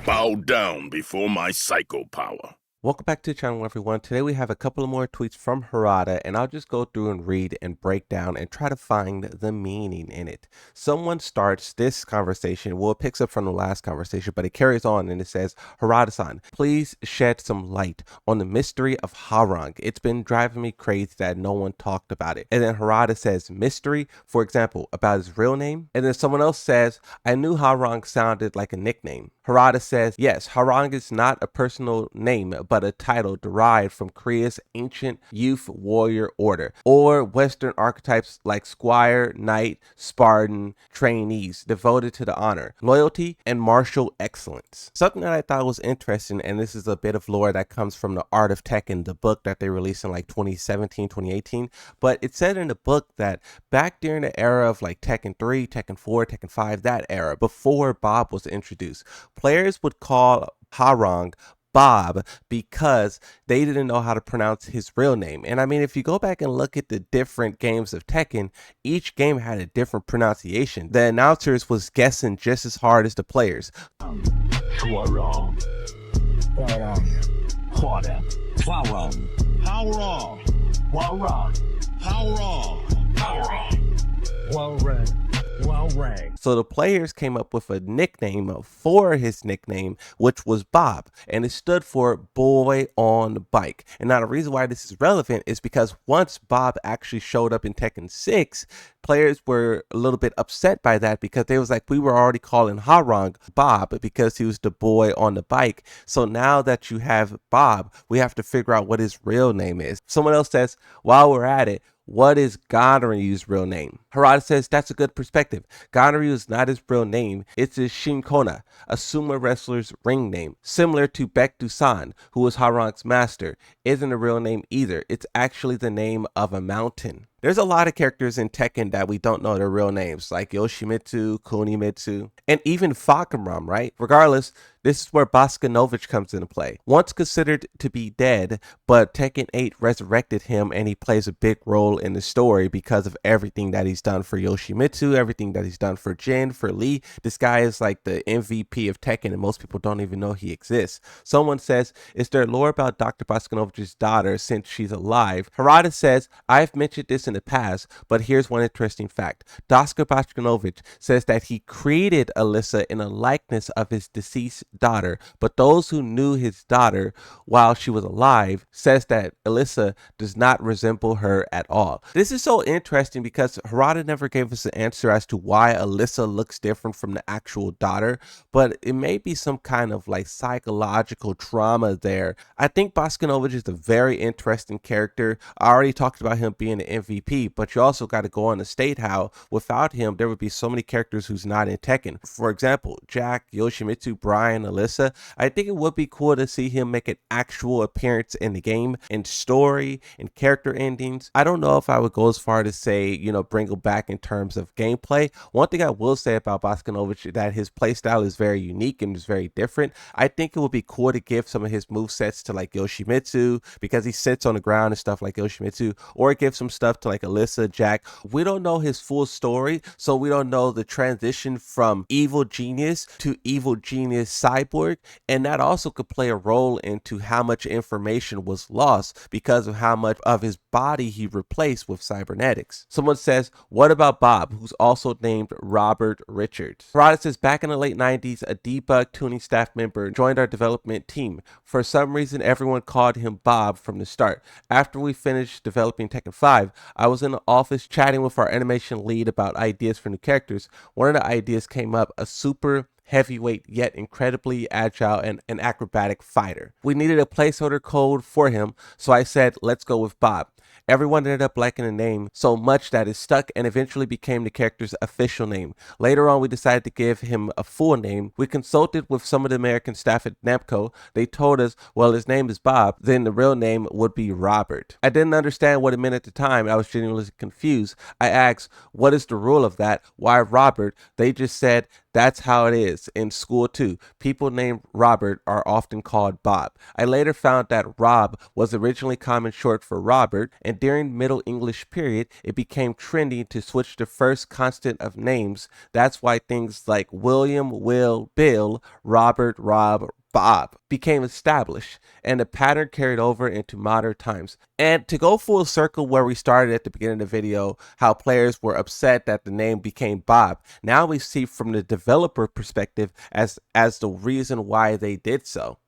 Bow down before my psycho power. Welcome back to the channel, everyone. Today we have a couple of more tweets from Harada, and I'll just go through and read and break down and try to find the meaning in it. Someone starts this conversation, well, it picks up from the last conversation, but it carries on and it says, Harada-san, please shed some light on the mystery of Harang. It's been driving me crazy that no one talked about it. And then Harada says, mystery, for example, about his real name. And then someone else says, I knew Harang sounded like a nickname. Harada says, yes, Harang is not a personal name, but a title derived from Korea's ancient youth warrior order, or Western archetypes like squire, knight, Spartan, trainees, devoted to the honor, loyalty, and martial excellence. Something that I thought was interesting, and this is a bit of lore that comes from the Art of Tekken, the book that they released in like 2017, 2018, but it said in the book that back during the era of like Tekken 3, Tekken 4, Tekken 5, that era, before Bob was introduced, players would call Harang Bob because they didn't know how to pronounce his real name. And I mean, if you go back and look at the different games of Tekken, each game had a different pronunciation. The announcers was guessing just as hard as the players. Harada. So the players came up with a nickname for his nickname, which was Bob, and it stood for boy on the bike. And now the reason why this is relevant is because once Bob actually showed up in Tekken 6, players were a little bit upset by that because they was like, we were already calling Harang Bob because he was the boy on the bike. So now that you have Bob, we have to figure out what his real name is. Someone else says, while we're at it, what is Ganryu's real name? Harada says that's a good perspective. Ganryu is not his real name, it's his Shinkona, a sumo wrestler's ring name. Similar to Baekdu-san, who was Harang's master, isn't a real name either. It's actually the name of a mountain. There's a lot of characters in Tekken that we don't know their real names, like Yoshimitsu, Kunimitsu, and even Fakamram, right? Regardless, this is where Boskanovich comes into play. Once considered to be dead, but Tekken 8 resurrected him and he plays a big role in the story because of everything that he's done for Yoshimitsu, everything that he's done for Jin, for Lee. This guy is like the MVP of Tekken and most people don't even know he exists. Someone says, is there lore about Dr. Boskanovich's daughter since she's alive? Harada says, I've mentioned this in the past, but here's one interesting fact. Dr. Boskanovich says that he created Alyssa in a likeness of his deceased daughter, but those who knew his daughter while she was alive says that Alyssa does not resemble her at all. This is so interesting because Harada never gave us an answer as to why Alyssa looks different from the actual daughter, but it may be some kind of like psychological trauma there. I think Boskanovich is a very interesting character. I already talked about him being an MVP, but you also got to go on to state how without him there would be so many characters who's not in Tekken. For example, Jack, Yoshimitsu, Brian, Alyssa. I think it would be cool to see him make an actual appearance in the game, in story, in character endings. I don't know if I would go as far to say, you know, bring him back in terms of gameplay. One thing I will say about Boskanovich is that his playstyle is very unique and is very different. I think it would be cool to give some of his movesets to like Yoshimitsu because he sits on the ground and stuff like Yoshimitsu, or give some stuff to like Alyssa, Jack. We don't know his full story, so we don't know the transition from evil genius to evil genius cyborg, and that also could play a role into how much information was lost because of how much of his body he replaced with cybernetics. Someone says, what about Bob, who's also named Robert Richards? Harada says, back in the late 90s, a debug tuning staff member joined our development team. For some reason, everyone called him Bob from the start. After we finished developing Tekken 5, I was in the office chatting with our animation lead about ideas for new characters. One of the ideas came up, a super heavyweight yet incredibly agile and an acrobatic fighter. We needed a placeholder code for him, so I said, let's go with Bob. Everyone ended up liking the name so much that it stuck and eventually became the character's official name. Later on, we decided to give him a full name. We consulted with some of the American staff at Namco. They told us, well, his name is Bob, then the real name would be Robert. I didn't understand what it meant at the time. I was genuinely confused. I asked, what is the rule of that? Why Robert? They just said, That's how it is in school too. People named Robert are often called Bob. I later found that Rob was originally common short for Robert, and during Middle English period, it became trendy to switch the first consonant of names. That's why things like William, Will, Bill, Robert, Rob, Bob became established, and the pattern carried over into modern times. And to go full circle where we started at the beginning of the video, how players were upset that the name became Bob, now we see from the developer perspective as the reason why they did so.